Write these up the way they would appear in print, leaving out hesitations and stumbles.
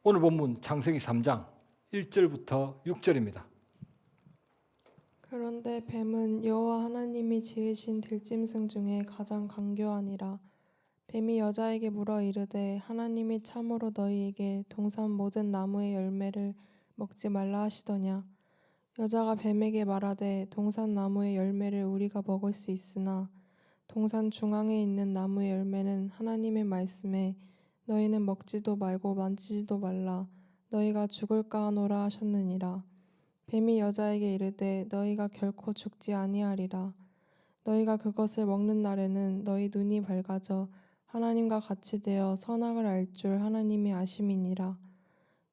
오늘 본문 창세기 3장 1절부터 6절입니다. 그런데 뱀은 여호와 하나님이 지으신 들짐승 중에 가장 간교하니라. 뱀이 여자에게 물어 이르되 하나님이 참으로 너희에게 동산 모든 나무의 열매를 먹지 말라 하시더냐. 여자가 뱀에게 말하되 동산 나무의 열매를 우리가 먹을 수 있으나 동산 중앙에 있는 나무의 열매는 하나님의 말씀에 너희는 먹지도 말고 만지지도 말라 너희가 죽을까 하노라 하셨느니라. 뱀이 여자에게 이르되 너희가 결코 죽지 아니하리라. 너희가 그것을 먹는 날에는 너희 눈이 밝아져 하나님과 같이 되어 선악을 알 줄 하나님이 아심이니라.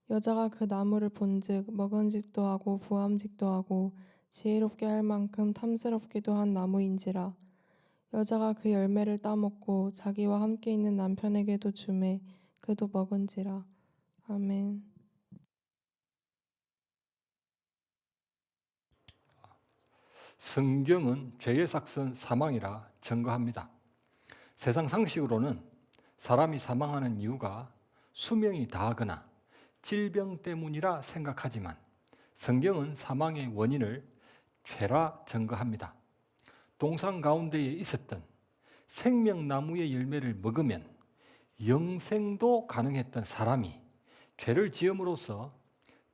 여자가 그 나무를 본즉 먹은직도 하고 부함직도 하고 지혜롭게 할 만큼 탐스럽기도 한 나무인지라. 여자가 그 열매를 따먹고 자기와 함께 있는 남편에게도 주매 그도 먹은지라. 아멘. 성경은 죄의 삭선 사망이라 증거합니다. 세상 상식으로는 사람이 사망하는 이유가 수명이 다하거나 질병 때문이라 생각하지만 성경은 사망의 원인을 죄라 증거합니다. 동산 가운데에 있었던 생명나무의 열매를 먹으면 영생도 가능했던 사람이 죄를 지음으로써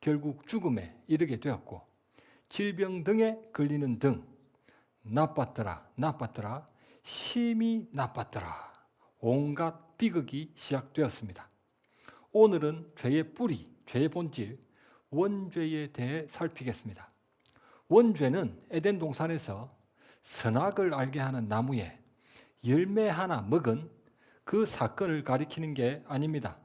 결국 죽음에 이르게 되었고 질병 등에 걸리는 등 나빴더라 심히 나빴더라 온갖 비극이 시작되었습니다. 오늘은 죄의 뿌리, 죄의 본질, 원죄에 대해 살피겠습니다. 원죄는 에덴 동산에서 선악을 알게 하는 나무에 열매 하나 먹은 그 사건을 가리키는 게 아닙니다.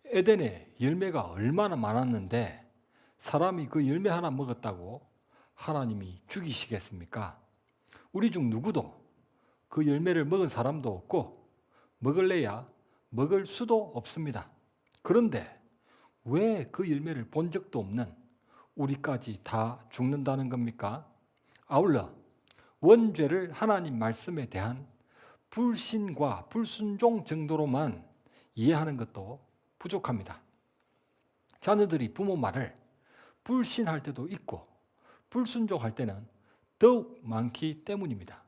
에덴에 열매가 얼마나 많았는데 사람이 그 열매 하나 먹었다고 하나님이 죽이시겠습니까? 우리 중 누구도 그 열매를 먹은 사람도 없고 먹을래야 먹을 수도 없습니다. 그런데 왜 그 열매를 본 적도 없는 우리까지 다 죽는다는 겁니까? 아울러 원죄를 하나님 말씀에 대한 불신과 불순종 정도로만 이해하는 것도 부족합니다. 자녀들이 부모 말을 불신할 때도 있고 불순종할 때는 더욱 많기 때문입니다.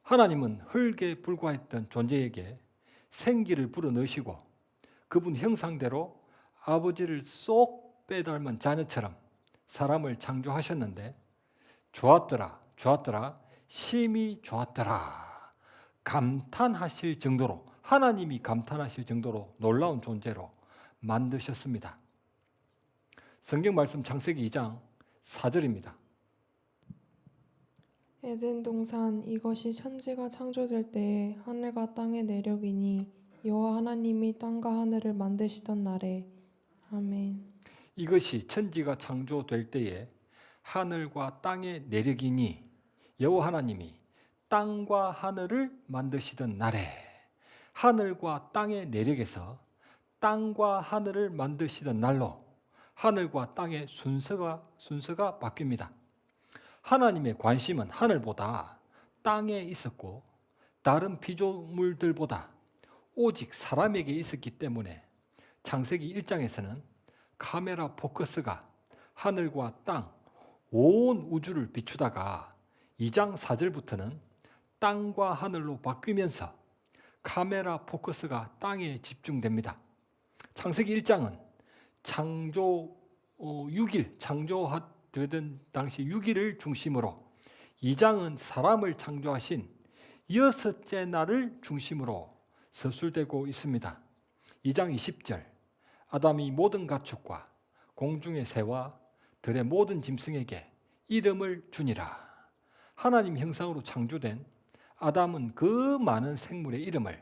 하나님은 흙에 불과했던 존재에게 생기를 불어넣으시고 그분 형상대로 아버지를 쏙 빼닮은 자녀처럼 사람을 창조하셨는데 좋았더라, 심히 좋았더라 감탄하실 정도로 하나님이 감탄하실 정도로 놀라운 존재로 만드셨습니다. 성경 말씀 창세기 2장 4절입니다. 에덴 동산 이것이 천지가 창조될 때에 하늘과 땅의 내력이니 여호와 하나님이 땅과 하늘을 만드시던 날에. 아멘. 이것이 천지가 창조될 때에 하늘과 땅의 내력이니 여호와 하나님이 땅과 하늘을 만드시던 날에 하늘과 땅의 내력에서 땅과 하늘을 만드시던 날로 하늘과 땅의 순서가 바뀝니다. 하나님의 관심은 하늘보다 땅에 있었고 다른 피조물들보다 오직 사람에게 있었기 때문에 창세기 1장에서는 카메라 포커스가 하늘과 땅, 온 우주를 비추다가 2장 4절부터는 땅과 하늘로 바뀌면서 카메라 포커스가 땅에 집중됩니다. 창세기 1장은 창조 6일, 창조되던 당시 6일을 중심으로 2장은 사람을 창조하신 6째 날을 중심으로 서술되고 있습니다. 2장 20절 아담이 모든 가축과 공중의 새와 들의 모든 짐승에게 이름을 주니라. 하나님 형상으로 창조된 아담은 그 많은 생물의 이름을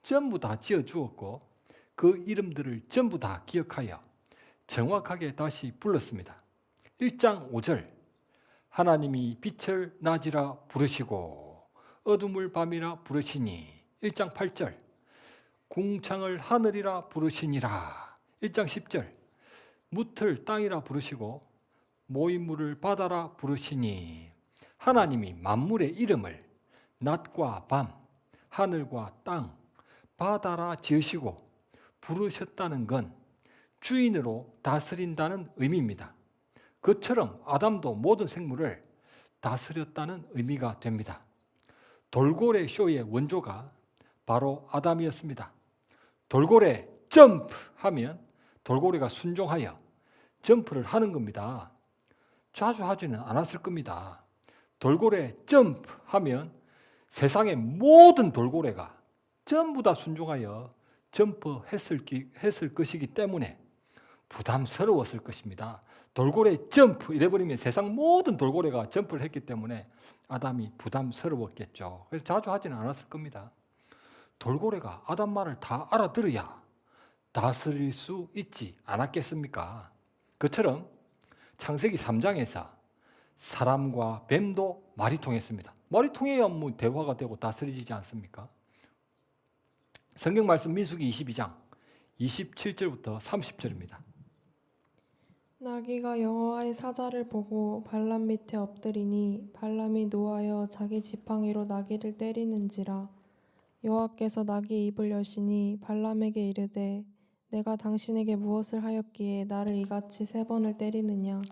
전부 다 지어주었고 그 이름들을 전부 다 기억하여 정확하게 다시 불렀습니다. 1장 5절 하나님이 빛을 낮이라 부르시고 어둠을 밤이라 부르시니 1장 8절 궁창을 하늘이라 부르시니라 1장 10절 무틀 땅이라 부르시고 모임물을 바다라 부르시니 하나님이 만물의 이름을 낮과 밤, 하늘과 땅, 바다라 지으시고 부르셨다는 건 주인으로 다스린다는 의미입니다. 그처럼 아담도 모든 생물을 다스렸다는 의미가 됩니다. 돌고래 쇼의 원조가 바로 아담이었습니다. 돌고래 점프 하면 돌고래가 순종하여 점프를 하는 겁니다. 자주 하지는 않았을 겁니다. 돌고래 점프 하면 세상의 모든 돌고래가 전부 다 순종하여 점프했을 것이기 때문에 부담스러웠을 것입니다. 돌고래 점프 이래버리면 세상 모든 돌고래가 점프를 했기 때문에 아담이 부담스러웠겠죠. 그래서 자주 하지는 않았을 겁니다. 돌고래가 아담 말을 다 알아들어야 다스릴 수 있지 않았겠습니까? 그처럼 창세기 3장에서 사람과 뱀도 말이 통했습니다. 말이 통해야 뭐 대화가 되고 다스리지 않습니까? 성경 말씀 민수기 22장 27절부터 30절입니다. 나귀가 여호와의 사자를 보고 발람 밑에 엎드리니 발람이 노하여 자기 지팡이로 나귀를 때리는지라. 여호와께서 나귀 입을 여시니 발람에게 이르되 내가 당신에게 무엇을 하였기에 나를 이같이 3번을 때리느냐.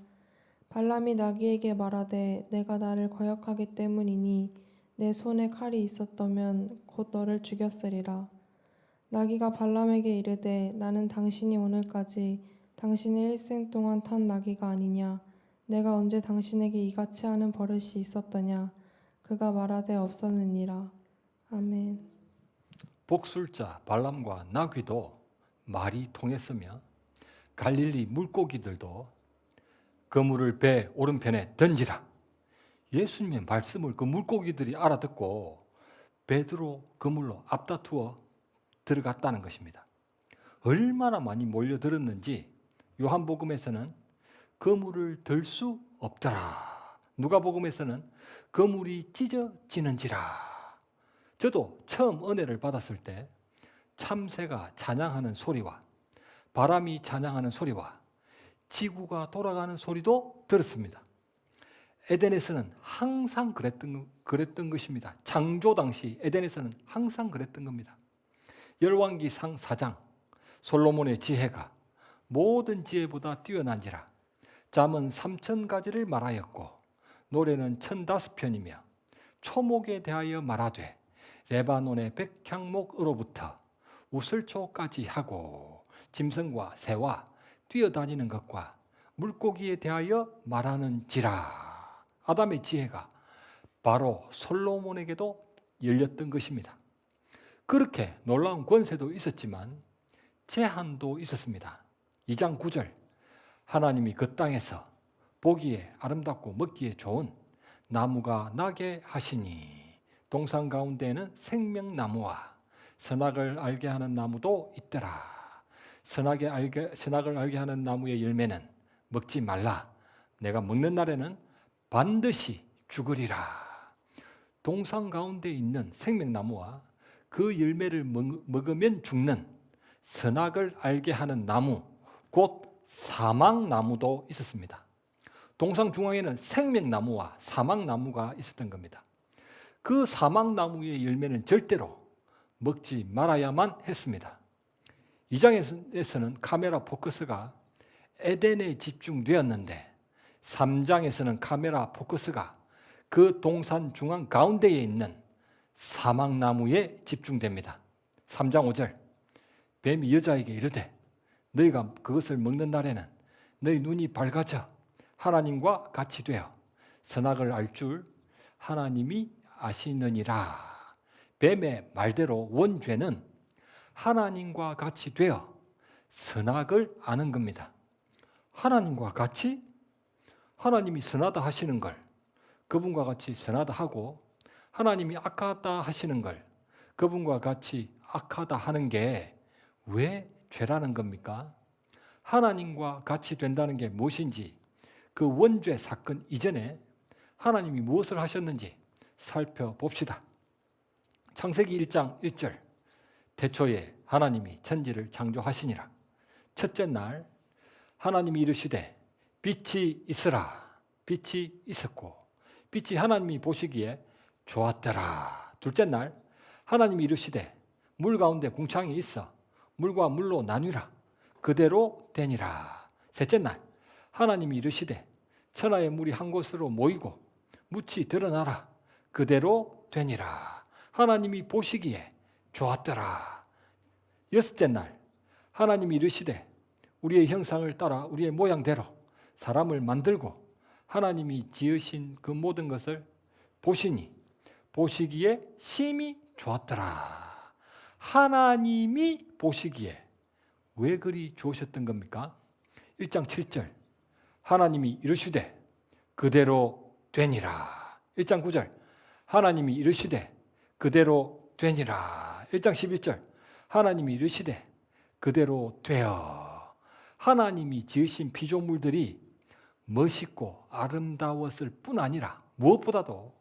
발람이 나귀에게 말하되 내가 나를 거역하기 때문이니 내 손에 칼이 있었다면 곧 너를 죽였으리라. 나귀가 발람에게 이르되 나는 당신이 오늘까지 당신의 일생 동안 탄 나귀가 아니냐. 내가 언제 당신에게 이같이 하는 버릇이 있었더냐. 그가 말하되 없었느니라. 아멘. 복술자 발람과 나귀도 말이 통했으며 갈릴리 물고기들도 그물을 배 오른편에 던지라. 예수님의 말씀을 그 물고기들이 알아듣고 베드로 그물로 앞다투어 들어갔다는 것입니다. 얼마나 많이 몰려들었는지 요한복음에서는 그물을 들 수 없더라. 누가복음에서는 그물이 찢어지는지라. 저도 처음 은혜를 받았을 때 참새가 찬양하는 소리와 바람이 찬양하는 소리와 지구가 돌아가는 소리도 들었습니다. 에덴에서는 항상 그랬던 것입니다. 창조 당시 에덴에서는 항상 그랬던 겁니다. 열왕기상 4장 솔로몬의 지혜가 모든 지혜보다 뛰어난지라. 잠은 3,000가지를 말하였고 노래는 1,005편이며 초목에 대하여 말하되 레바논의 백향목으로부터 우슬초까지 하고 짐승과 새와 뛰어다니는 것과 물고기에 대하여 말하는지라. 아담의 지혜가 바로 솔로몬에게도 열렸던 것입니다. 그렇게 놀라운 권세도 있었지만 제한도 있었습니다. 2장 9절 하나님이 그 땅에서 보기에 아름답고 먹기에 좋은 나무가 나게 하시니 동산 가운데에는 생명나무와 선악을 알게 하는 나무도 있더라. 선악을 알게 하는 나무의 열매는 먹지 말라. 내가 먹는 날에는 반드시 죽으리라. 동산 가운데 있는 생명나무와 그 열매를 먹으면 죽는 선악을 알게 하는 나무, 곧 사망나무도 있었습니다. 동상 중앙에는 생명나무와 사망나무가 있었던 겁니다. 그 사망나무의 열매는 절대로 먹지 말아야만 했습니다. 2장에서는 카메라 포커스가 에덴에 집중되었는데 3장에서는 카메라 포커스가 그 동산 중앙 가운데에 있는 사망나무에 집중됩니다. 3장 5절 뱀이 여자에게 이르되 너희가 그것을 먹는 날에는 너희 눈이 밝아져 하나님과 같이 되어 선악을 알 줄 하나님이 아시느니라. 뱀의 말대로 원죄는 하나님과 같이 되어 선악을 아는 겁니다. 하나님과 같이? 하나님이 선하다 하시는 걸 그분과 같이 선하다 하고 하나님이 악하다 하시는 걸 그분과 같이 악하다 하는 게 왜 죄라는 겁니까? 하나님과 같이 된다는 게 무엇인지 그 원죄 사건 이전에 하나님이 무엇을 하셨는지 살펴봅시다. 창세기 1장 1절 태초에 하나님이 천지를 창조하시니라. 첫째 날 하나님이 이르시되 빛이 있으라. 빛이 있었고 빛이 하나님이 보시기에 좋았더라. 둘째 날 하나님이 이르시되 물 가운데 궁창이 있어 물과 물로 나뉘라. 그대로 되니라. 셋째 날 하나님이 이르시되 천하의 물이 한 곳으로 모이고 묻이 드러나라. 그대로 되니라. 하나님이 보시기에 좋았더라. 여섯째 날 하나님이 이르시되 우리의 형상을 따라 우리의 모양대로 사람을 만들고 하나님이 지으신 그 모든 것을 보시니 보시기에 심히 좋았더라. 하나님이 보시기에 왜 그리 좋으셨던 겁니까? 1장 7절 하나님이 이르시되 그대로 되니라. 1장 9절 하나님이 이르시되 그대로 되니라. 1장 11절 하나님이 이르시되 그대로 되어. 하나님이 지으신 피조물들이 멋있고 아름다웠을 뿐 아니라 무엇보다도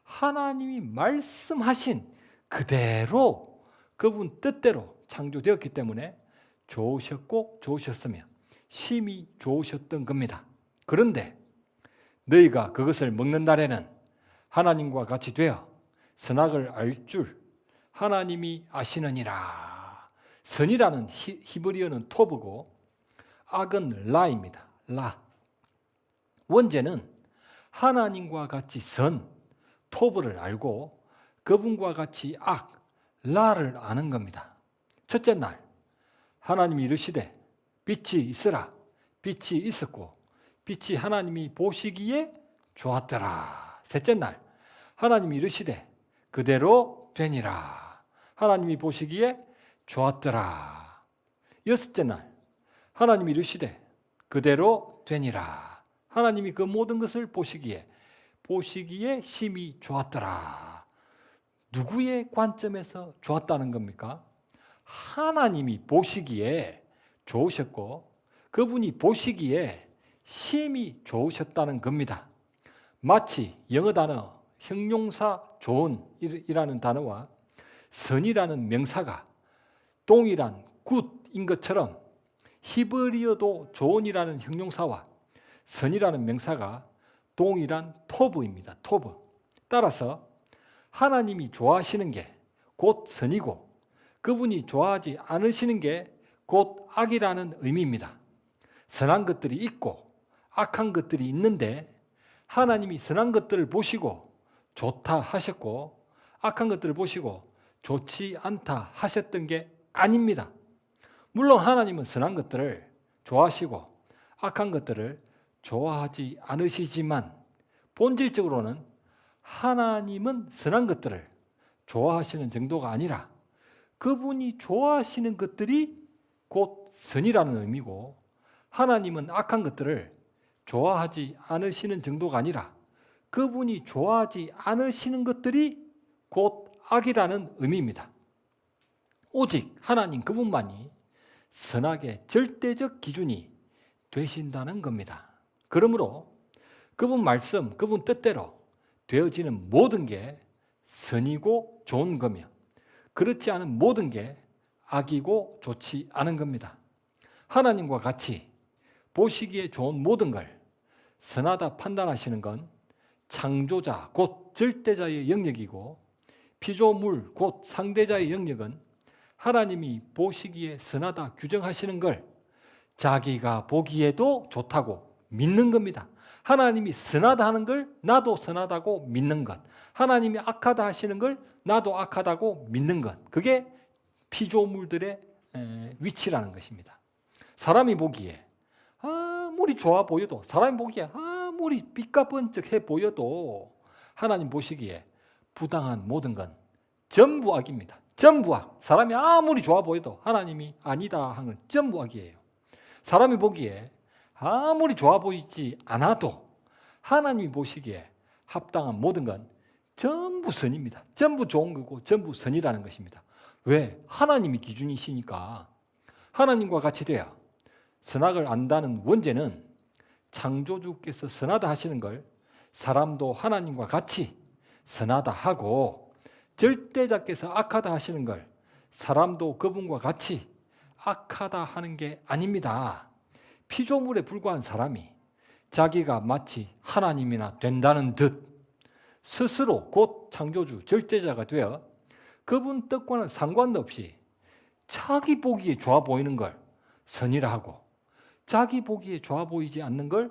하나님이 말씀하신 그대로 그분 뜻대로 창조되었기 때문에 좋으셨고 좋으셨으며 심히 좋으셨던 겁니다. 그런데 너희가 그것을 먹는 날에는 하나님과 같이 되어 선악을 알 줄 하나님이 아시느니라. 선이라는 히브리어는 토브고 악은 라입니다. 라. 원제는 하나님과 같이 선, 토브를 알고 그분과 같이 악, 라를 아는 겁니다. 첫째 날 하나님이 이르시되 빛이 있으라. 빛이 있었고 빛이 하나님이 보시기에 좋았더라. 셋째 날 하나님이 이르시되 그대로 되니라. 하나님이 보시기에 좋았더라. 여섯째 날 하나님이 이르시되 그대로 되니라. 하나님이 그 모든 것을 보시기에 심히 좋았더라. 누구의 관점에서 좋았다는 겁니까? 하나님이 보시기에 좋으셨고 그분이 보시기에 심히 좋으셨다는 겁니다. 마치 영어 단어 형용사 좋은이라는 단어와 선이라는 명사가 동일한 굿인 것처럼 히브리어도 좋은이라는 형용사와 선이라는 명사가 동일한 토브입니다. 토브. 따라서 하나님이 좋아하시는 게 곧 선이고 그분이 좋아하지 않으시는 게 곧 악이라는 의미입니다. 선한 것들이 있고 악한 것들이 있는데 하나님이 선한 것들을 보시고 좋다 하셨고 악한 것들을 보시고 좋지 않다 하셨던 게 아닙니다. 물론 하나님은 선한 것들을 좋아하시고 악한 것들을 좋아하지 않으시지만 본질적으로는 하나님은 선한 것들을 좋아하시는 정도가 아니라 그분이 좋아하시는 것들이 곧 선이라는 의미고 하나님은 악한 것들을 좋아하지 않으시는 정도가 아니라 그분이 좋아하지 않으시는 것들이 곧 악이라는 의미입니다. 오직 하나님 그분만이 선악의 절대적 기준이 되신다는 겁니다. 그러므로 그분 말씀, 그분 뜻대로 되어지는 모든 게 선이고 좋은 거며 그렇지 않은 모든 게 악이고 좋지 않은 겁니다. 하나님과 같이 보시기에 좋은 모든 걸 선하다 판단하시는 건 창조자 곧 절대자의 영역이고 피조물 곧 상대자의 영역은 하나님이 보시기에 선하다 규정하시는 걸 자기가 보기에도 좋다고 믿는 겁니다. 하나님이 선하다 하는 걸 나도 선하다고 믿는 것, 하나님이 악하다 하시는 걸 나도 악하다고 믿는 것, 그게 피조물들의 위치라는 것입니다. 사람이 보기에 아무리 좋아 보여도, 사람이 보기에 아무리 삐까번쩍해 보여도 하나님 보시기에 부당한 모든 건 전부 악입니다. 전부 악. 사람이 아무리 좋아 보여도 하나님이 아니다 하는 건 전부 악이에요. 사람이 보기에 아무리 좋아 보이지 않아도 하나님이 보시기에 합당한 모든 건 전부 선입니다. 전부 좋은 거고 전부 선이라는 것입니다. 왜? 하나님이 기준이시니까. 하나님과 같이 되어 선악을 안다는 원죄는 창조주께서 선하다 하시는 걸 사람도 하나님과 같이 선하다 하고 절대자께서 악하다 하시는 걸 사람도 그분과 같이 악하다 하는 게 아닙니다. 피조물에 불과한 사람이 자기가 마치 하나님이나 된다는 듯 스스로 곧 창조주 절대자가 되어 그분 뜻과는 상관도 없이 자기 보기에 좋아 보이는 걸 선이라 하고 자기 보기에 좋아 보이지 않는 걸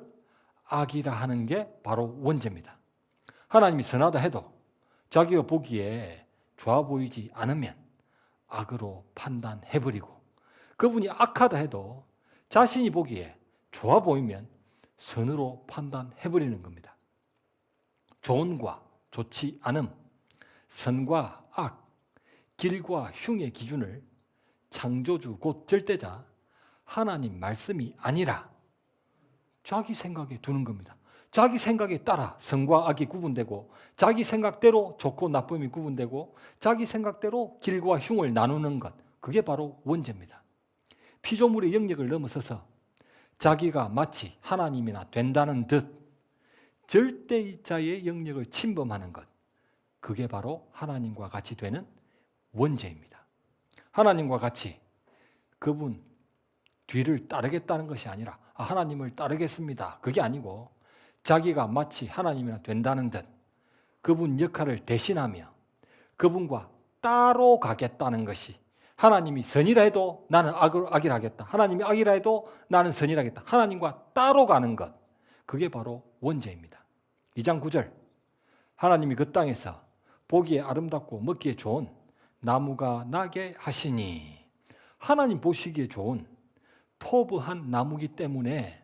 악이라 하는 게 바로 원죄입니다. 하나님이 선하다 해도 자기가 보기에 좋아 보이지 않으면 악으로 판단해버리고 그분이 악하다 해도 자신이 보기에 좋아 보이면 선으로 판단해버리는 겁니다. 좋은과 좋지 않음, 선과 악, 길과 흉의 기준을 창조주 곧 절대자 하나님 말씀이 아니라 자기 생각에 두는 겁니다. 자기 생각에 따라 선과 악이 구분되고 자기 생각대로 좋고 나쁨이 구분되고 자기 생각대로 길과 흉을 나누는 것, 그게 바로 원죄입니다. 피조물의 영역을 넘어서서 자기가 마치 하나님이나 된다는 듯 절대자의 영역을 침범하는 것, 그게 바로 하나님과 같이 되는 원죄입니다. 하나님과 같이 그분 뒤를 따르겠다는 것이 아니라 하나님을 따르겠습니다, 그게 아니고 자기가 마치 하나님이나 된다는 듯 그분 역할을 대신하며 그분과 따로 가겠다는 것이, 하나님이 선이라 해도 나는 악이라 하겠다, 하나님이 악이라 해도 나는 선이라 하겠다, 하나님과 따로 가는 것, 그게 바로 원죄입니다. 2장 9절, 하나님이 그 땅에서 보기에 아름답고 먹기에 좋은 나무가 나게 하시니, 하나님 보시기에 좋은 토부한 나무기 때문에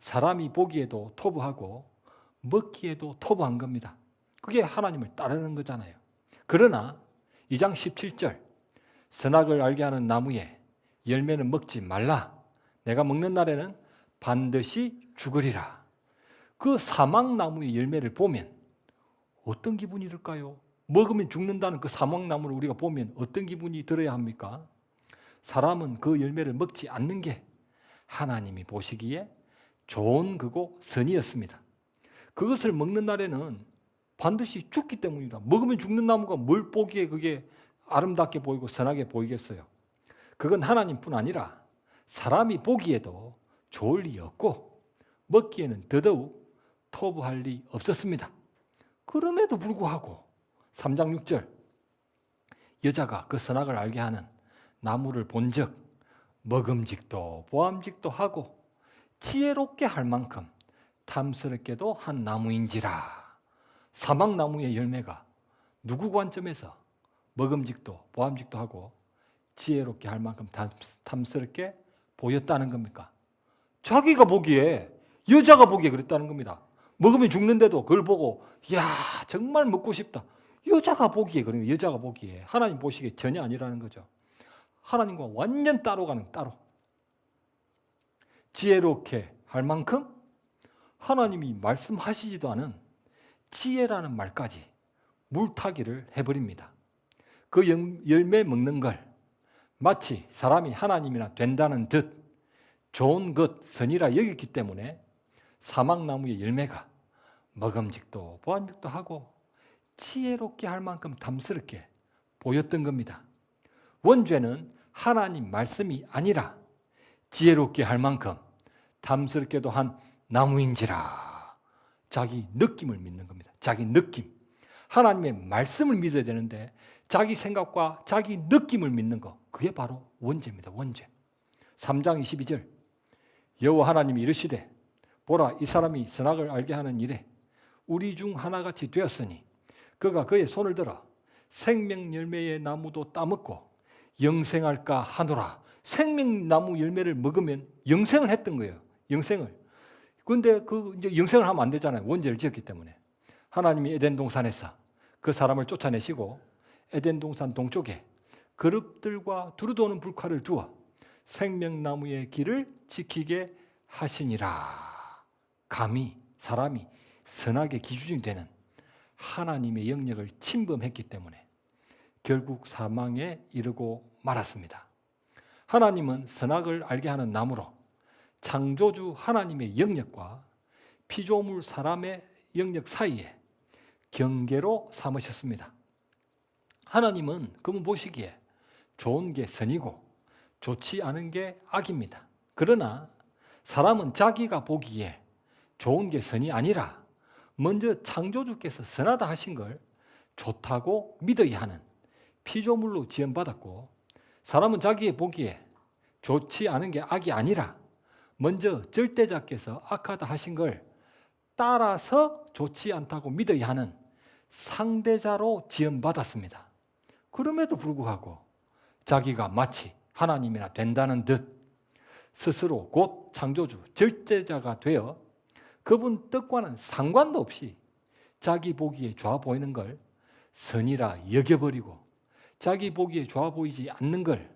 사람이 보기에도 토부하고 먹기에도 토부한 겁니다. 그게 하나님을 따르는 거잖아요. 그러나 2장 17절, 선악을 알게 하는 나무에 열매는 먹지 말라, 내가 먹는 날에는 반드시 죽으리라. 그 사막나무의 열매를 보면 어떤 기분이 들까요? 먹으면 죽는다는 그 사막나무를 우리가 보면 어떤 기분이 들어야 합니까? 사람은 그 열매를 먹지 않는 게 하나님이 보시기에 좋은 거고 선이었습니다. 그것을 먹는 날에는 반드시 죽기 때문입니다. 먹으면 죽는 나무가 뭘 보기에 그게 아름답게 보이고 선하게 보이겠어요? 그건 하나님뿐 아니라 사람이 보기에도 좋을 리 없고 먹기에는 더더욱 토부할 리 없었습니다. 그럼에도 불구하고 3장 6절, 여자가 그 선악을 알게 하는 나무를 본즉 먹음직도 보암직도 하고 지혜롭게 할 만큼 탐스럽게도 한 나무인지라. 사막나무의 열매가 누구 관점에서 먹음직도 보암직도 하고 지혜롭게 할 만큼 탐스럽게 보였다는 겁니까? 자기가 보기에, 여자가 보기에 그랬다는 겁니다. 먹으면 죽는데도 그걸 보고 야 정말 먹고 싶다. 여자가 보기에 그래요. 여자가 보기에. 하나님 보시기에 전혀 아니라는 거죠. 하나님과 완전 따로 가는, 따로. 지혜롭게 할 만큼 하나님이 말씀하시지도 않은 지혜라는 말까지 물타기를 해버립니다. 그 열매 먹는 걸 마치 사람이 하나님이나 된다는 듯 좋은 것, 선이라 여겼기 때문에 사막나무의 열매가 먹음직도 보암직도 하고 지혜롭게 할 만큼 탐스럽게 보였던 겁니다. 원죄는 하나님 말씀이 아니라 지혜롭게 할 만큼 탐스럽게도 한 나무인지라. 자기 느낌을 믿는 겁니다. 자기 느낌. 하나님의 말씀을 믿어야 되는데 자기 생각과 자기 느낌을 믿는 거, 그게 바로 원죄입니다. 원죄. 3장 22절, 여호와 하나님이 이르시되 보라, 이 사람이 선악을 알게 하는 일에 우리 중 하나같이 되었으니 그가 그의 손을 들어 생명 열매의 나무도 따먹고 영생할까 하노라. 생명나무 열매를 먹으면 영생을 했던 거예요. 영생을. 그런데 이제 영생을 하면 안 되잖아요. 원죄를 지었기 때문에. 하나님이 에덴 동산에서 그 사람을 쫓아내시고 에덴 동산 동쪽에 그룹들과 두루도는 불칼을 두어 생명나무의 길을 지키게 하시니라. 감히 사람이 선악의 기준이 되는 하나님의 영역을 침범했기 때문에 결국 사망에 이르고 말았습니다. 하나님은 선악을 알게 하는 나무로 창조주 하나님의 영역과 피조물 사람의 영역 사이에 경계로 삼으셨습니다. 하나님은 그분 보시기에 좋은 게 선이고 좋지 않은 게 악입니다. 그러나 사람은 자기가 보기에 좋은 게 선이 아니라 먼저 창조주께서 선하다 하신 걸 좋다고 믿어야 하는 피조물로 지음받았고 사람은 자기의 보기에 좋지 않은 게 악이 아니라 먼저 절대자께서 악하다 하신 걸 따라서 좋지 않다고 믿어야 하는 상대자로 지음받았습니다. 그럼에도 불구하고 자기가 마치 하나님이나 된다는 듯 스스로 곧 창조주, 절대자가 되어 그분 뜻과는 상관도 없이 자기 보기에 좋아 보이는 걸 선이라 여겨버리고 자기 보기에 좋아 보이지 않는 걸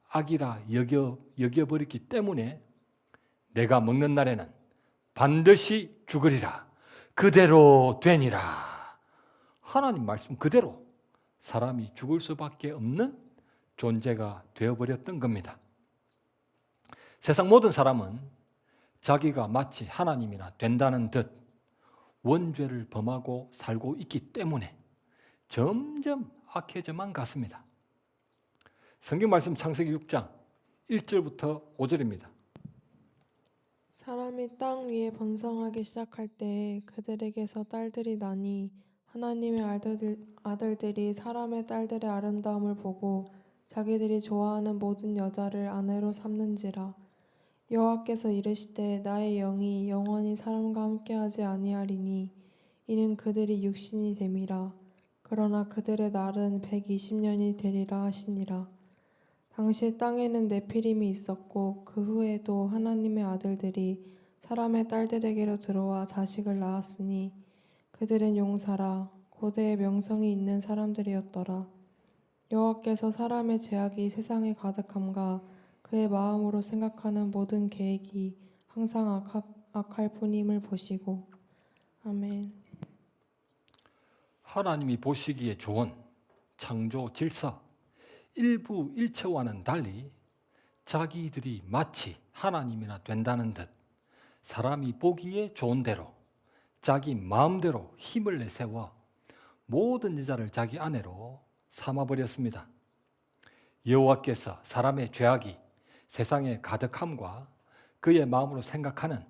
악이라 여겨버렸기 때문에 내가 먹는 날에는 반드시 죽으리라. 그대로 되니라. 하나님 말씀 그대로 사람이 죽을 수밖에 없는 존재가 되어버렸던 겁니다. 세상 모든 사람은 자기가 마치 하나님이나 된다는 듯 원죄를 범하고 살고 있기 때문에 점점 악해져만 갔습니다. 성경 말씀 창세기 6장 1절부터 5절입니다. 사람이 땅 위에 번성하기 시작할 때에 그들에게서 딸들이 나니 하나님의 아들들이 사람의 딸들의 아름다움을 보고 자기들이 좋아하는 모든 여자를 아내로 삼는지라. 여호와께서 이르시되 나의 영이 영원히 사람과 함께하지 아니하리니 이는 그들이 육신이 됨이라. 그러나 그들의 날은 120년이 되리라 하시니라. 당시 땅에는 네피림이 있었고 그 후에도 하나님의 아들들이 사람의 딸들에게로 들어와 자식을 낳았으니 그들은 용사라 고대의 명성이 있는 사람들이었더라. 여호와께서 사람의 죄악이 세상에 가득함과 그의 마음으로 생각하는 모든 계획이 항상 악할 뿐임을 보시고. 아멘. 하나님이 보시기에 좋은 창조 질서 일부 일체와는 달리 자기들이 마치 하나님이나 된다는 듯 사람이 보기에 좋은 대로 자기 마음대로 힘을 내세워 모든 여자를 자기 아내로 삼아버렸습니다. 여호와께서 사람의 죄악이 세상에 가득함과 그의 마음으로 생각하는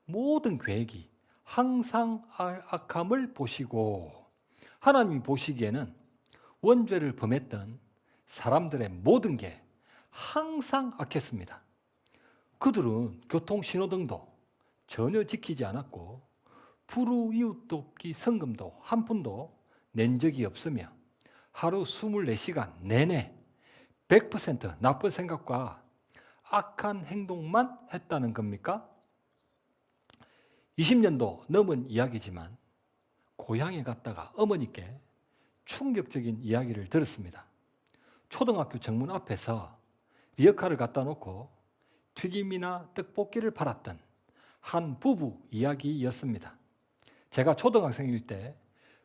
모든 계획이 항상 악함을 보시고 하나님이 보시기에는 원죄를 범했던 사람들의 모든 게 항상 악했습니다. 그들은 교통신호등도 전혀 지키지 않았고 불우이웃 돕기 성금도 한 푼도 낸 적이 없으며 하루 24시간 내내 100% 나쁜 생각과 악한 행동만 했다는 겁니까? 20년도 넘은 이야기지만 고향에 갔다가 어머니께 충격적인 이야기를 들었습니다. 초등학교 정문 앞에서 리어카를 갖다 놓고 튀김이나 떡볶이를 팔았던 한 부부 이야기였습니다. 제가 초등학생일 때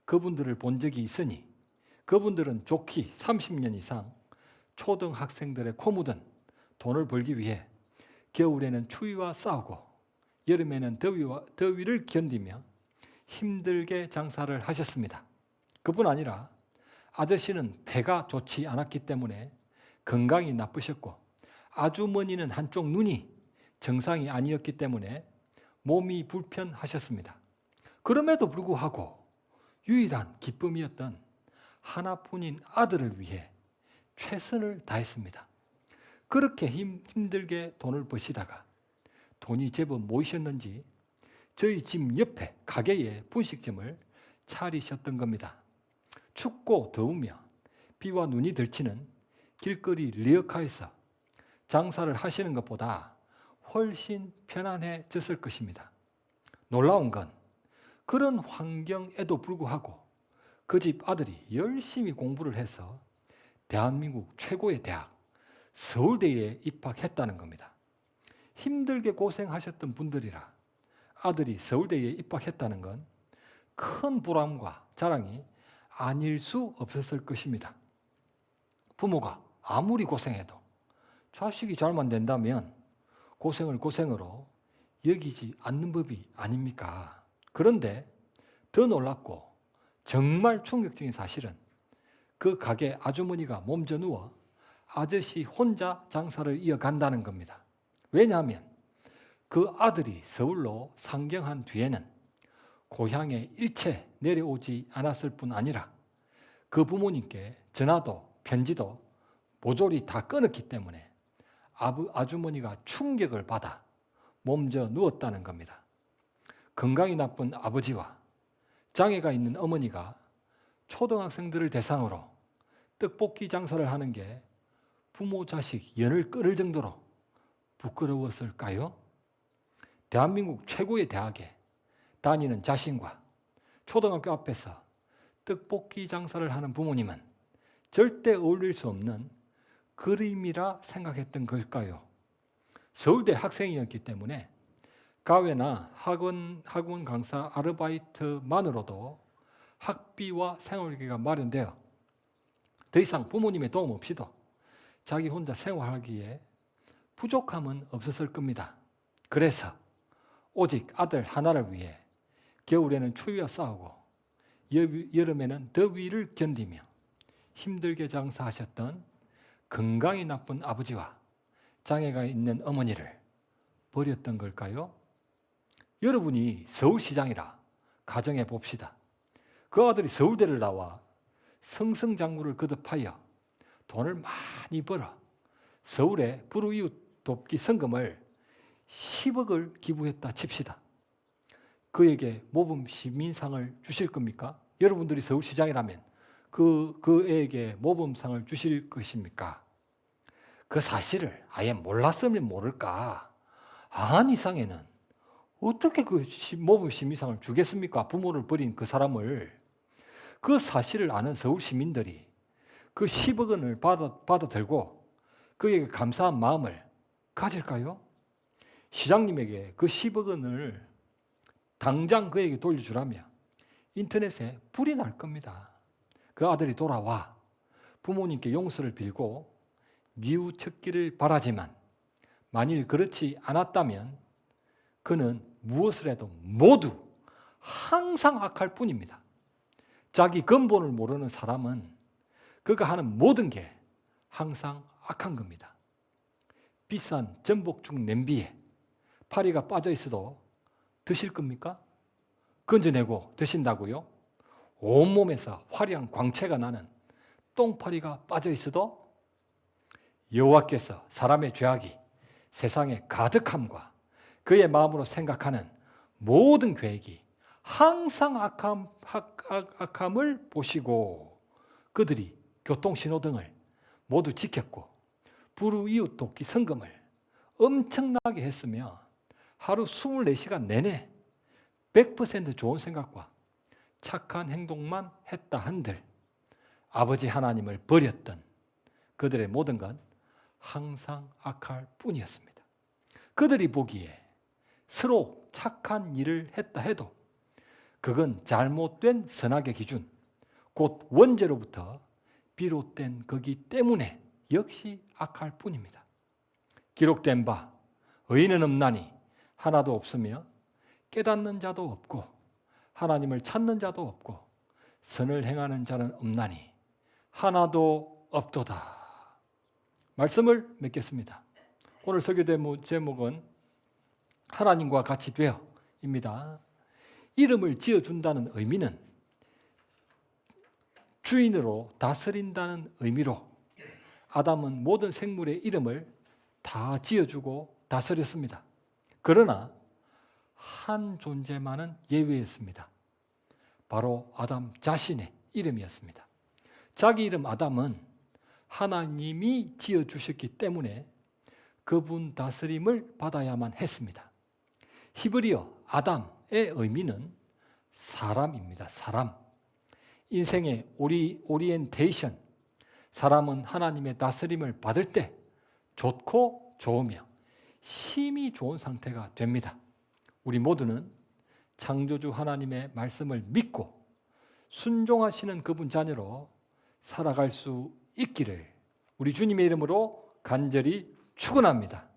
그분들을 본 적이 있으니 그분들은 좋기 30년 이상 초등학생들의 코 묻은 돈을 벌기 위해 겨울에는 추위와 싸우고 여름에는 더위를 견디며 힘들게 장사를 하셨습니다. 그뿐 아니라 아저씨는 폐가 좋지 않았기 때문에 건강이 나쁘셨고 아주머니는 한쪽 눈이 정상이 아니었기 때문에 몸이 불편하셨습니다. 그럼에도 불구하고 유일한 기쁨이었던 하나뿐인 아들을 위해 최선을 다했습니다. 그렇게 힘들게 돈을 버시다가 돈이 제법 모이셨는지 저희 집 옆에 가게에 분식점을 차리셨던 겁니다. 춥고 더우며 비와 눈이 들치는 길거리 리어카에서 장사를 하시는 것보다 훨씬 편안해졌을 것입니다. 놀라운 건 그런 환경에도 불구하고 그 집 아들이 열심히 공부를 해서 대한민국 최고의 대학 서울대에 입학했다는 겁니다. 힘들게 고생하셨던 분들이라 아들이 서울대에 입학했다는 건 큰 보람과 자랑이 아닐 수 없었을 것입니다. 부모가 아무리 고생해도 자식이 잘만 된다면 고생을 고생으로 여기지 않는 법이 아닙니까? 그런데 더 놀랍고 정말 충격적인 사실은 그 가게 아주머니가 몸져 누워 아저씨 혼자 장사를 이어간다는 겁니다. 왜냐하면 그 아들이 서울로 상경한 뒤에는 고향에 일체 내려오지 않았을 뿐 아니라 그 부모님께 전화도 편지도 모조리 다 끊었기 때문에 아주머니가 충격을 받아 몸져 누웠다는 겁니다. 건강이 나쁜 아버지와 장애가 있는 어머니가 초등학생들을 대상으로 떡볶이 장사를 하는 게 부모 자식 연을 끊을 정도로 부끄러웠을까요? 대한민국 최고의 대학에 다니는 자신과 초등학교 앞에서 떡볶이 장사를 하는 부모님은 절대 어울릴 수 없는 그림이라 생각했던 걸까요? 서울대 학생이었기 때문에 가외나 학원 강사 아르바이트만으로도 학비와 생활비가 마련되어 더 이상 부모님의 도움 없이도 자기 혼자 생활하기에 부족함은 없었을 겁니다. 그래서 오직 아들 하나를 위해 겨울에는 추위와 싸우고 여름에는 더위를 견디며 힘들게 장사하셨던 건강이 나쁜 아버지와 장애가 있는 어머니를 버렸던 걸까요? 여러분이 서울시장이라 가정해 봅시다. 그 아들이 서울대를 나와 승승장구를 거듭하여 돈을 많이 벌어 서울에 불우이웃 돕기 성금을 10억을 기부했다 칩시다. 그에게 모범 시민상을 주실 겁니까? 여러분들이 서울시장이라면 그에게 모범상을 주실 것입니까? 그 사실을 아예 몰랐으면 모를까? 안 이상에는 어떻게 그 모범 시민상을 주겠습니까? 부모를 버린 그 사람을. 그 사실을 아는 서울 시민들이 그 10억 원을 받아들고 그에게 감사한 마음을 가질까요? 시장님에게 그 10억 원을 당장 그에게 돌려주라며 인터넷에 불이 날 겁니다. 그 아들이 돌아와 부모님께 용서를 빌고 뉘우쳤기를 바라지만 만일 그렇지 않았다면 그는 무엇을 해도 모두 항상 악할 뿐입니다. 자기 근본을 모르는 사람은 그가 하는 모든 게 항상 악한 겁니다. 비싼 전복죽 냄비에 파리가 빠져 있어도 드실 겁니까? 건져내고 드신다고요? 온몸에서 화려한 광채가 나는 똥파리가 빠져 있어도 여호와께서 사람의 죄악이 세상에 가득함과 그의 마음으로 생각하는 모든 계획이 항상 악함을 보시고 그들이 교통신호등을 모두 지켰고 불우이웃 돕기 성금을 엄청나게 했으며 하루 24시간 내내 100% 좋은 생각과 착한 행동만 했다 한들 아버지 하나님을 버렸던 그들의 모든 건 항상 악할 뿐이었습니다. 그들이 보기에 서로 착한 일을 했다 해도 그건 잘못된 선악의 기준, 곧 원죄로부터 비롯된 거기 때문에 역시 악할 뿐입니다. 기록된 바 의인은 없나니 하나도 없으며 깨닫는 자도 없고 하나님을 찾는 자도 없고 선을 행하는 자는 없나니 하나도 없도다. 말씀을 맺겠습니다. 오늘 설교 제목은 하나님과 같이 되어입니다. 이름을 지어준다는 의미는 주인으로 다스린다는 의미로 아담은 모든 생물의 이름을 다 지어주고 다스렸습니다. 그러나 한 존재만은 예외였습니다. 바로 아담 자신의 이름이었습니다. 자기 이름 아담은 하나님이 지어주셨기 때문에 그분 다스림을 받아야만 했습니다. 히브리어 아담의 의미는 사람입니다. 사람. 인생의 오리엔테이션. 사람은 하나님의 다스림을 받을 때 좋고 좋으며 힘이 좋은 상태가 됩니다. 우리 모두는 창조주 하나님의 말씀을 믿고 순종하시는 그분 자녀로 살아갈 수 있기를 우리 주님의 이름으로 간절히 축원합니다.